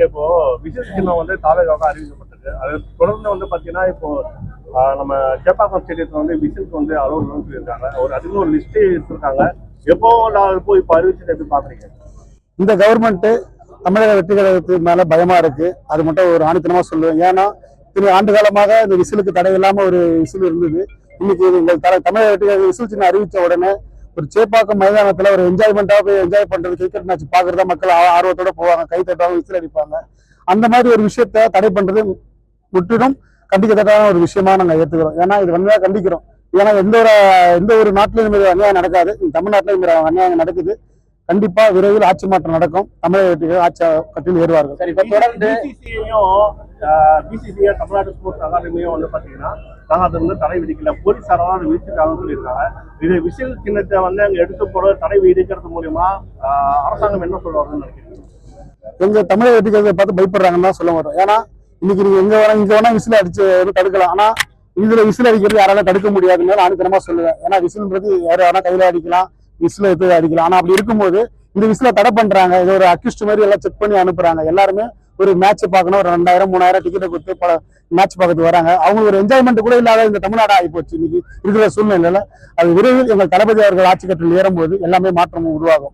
இருக்கு. இப்போ விசில் சின்னம் வந்து தாவேகாக அறிவிக்கப்பட்டிருக்கு. அது தொடர்ந்து வந்து பாத்தீங்கன்னா இப்போ நம்ம சேப்பாக்கம் ஸ்டேடியத்துல வந்து விசிலுக்கு வந்து அலோவ் சொல்லியிருக்காங்க. அதுக்கு ஒரு லிஸ்டே எடுத்திருக்காங்க. எப்போ போய் இப்போ அறிவிச்சதை எப்படி பாக்குறீங்க? இந்த கவர்மெண்ட் தமிழக வெற்றி கழகத்துக்கு மேல பயமா இருக்கு. அது மட்டும் ஒரு ஆணித்தனமா சொல்லுவேன். ஏன்னா திரு ஆண்டு காலமாக இந்த விசிலுக்கு தடை இல்லாம ஒரு விசில் இருந்தது. இன்னைக்கு தமிழக வெற்றி கழக விசில் சின்ன அறிவிச்ச உடனே ஒரு சேப்பாக்கம் மைதானத்துல ஒரு என்ஜாய்மெண்டா போய் என்ஜாய் பண்றது, கிரிக்கெட் மேட்ச் பாக்குறதா மக்கள் ஆர்வத்தோட போவாங்க, கை தட்டுவாங்க, விசில் அடிப்பாங்க. அந்த மாதிரி ஒரு விஷயத்த தடை பண்றது முற்றிலும் கண்டிக்கத்தக்கான ஒரு விஷயமா நாங்க ஏத்துக்கிறோம். ஏன்னா இது வந்தா கண்டிக்கிறோம். ஏன்னா எந்த ஒரு நாட்டிலும் இந்த அநியாயம் நடக்காது. தமிழ்நாட்டில் இந்த அநியாயம் நடக்குது. கண்டிப்பா விரைவில் ஆட்சி மாற்றம் நடக்கும். தமிழக வெற்றிகள் ஆட்சி கட்டில் ஏறுவார்கள். சரி, இப்ப தொடர்ந்து பிசிசிஐ தமிழ்நாடு ஸ்போர்ட்ஸ் அகாடமியும் வந்து பாத்தீங்கன்னா நாங்க அது வந்து தடை விதிக்கல, போலீசாரெல்லாம் அதை விதிச்சிருக்காங்கன்னு சொல்லியிருக்காங்க. இது விசில் சின்னத்தை வந்து அங்க எடுத்து போற தடை விதிக்கிறது மூலியமா அரசாங்கம் என்ன சொல்லுவாங்கன்னு நினைக்கிறீங்க? எங்க தமிழக வெற்றிகளை பார்த்து பயப்படுறாங்கன்னு தான் சொல்ல மாட்டோம். ஏன்னா இன்னைக்கு நீங்க இங்க வேணா விசில் அடிச்சு தடுக்கலாம். ஆனா இதுல விசில் அடிக்கிறது யாரால தடுக்க முடியாதுன்னு ஆணித்தனமா சொல்லுவேன். ஏன்னா விசில்ன்றது யாரும் வேணா கையில அடிக்கலாம், விசில எடுத்து அடிக்கலாம். ஆனா அப்படி இருக்கும்போது இந்த விசில தடை பண்றாங்க. இது ஒரு அக்யூஸ்ட் மாதிரி எல்லாம் செக் பண்ணி அனுப்புறாங்க. எல்லாருமே ஒரு மேட்ச் பார்க்கணும், ஒரு 2000 3000 டிக்கெட்டை கொடுத்து மேட்ச் பார்க்கறது வராங்க. அவங்க ஒரு என்ஜாய்மெண்ட் கூட இல்லாத இந்த தமிழ்நாடு ஆகி போச்சு இன்னைக்கு இருக்கிற சூழ்நிலையில. அது விரைவில் எங்கள் தளபதி அவர்கள் ஆட்சி கட்டில் ஏறும்போது எல்லாமே மாற்றம் உருவாகும்.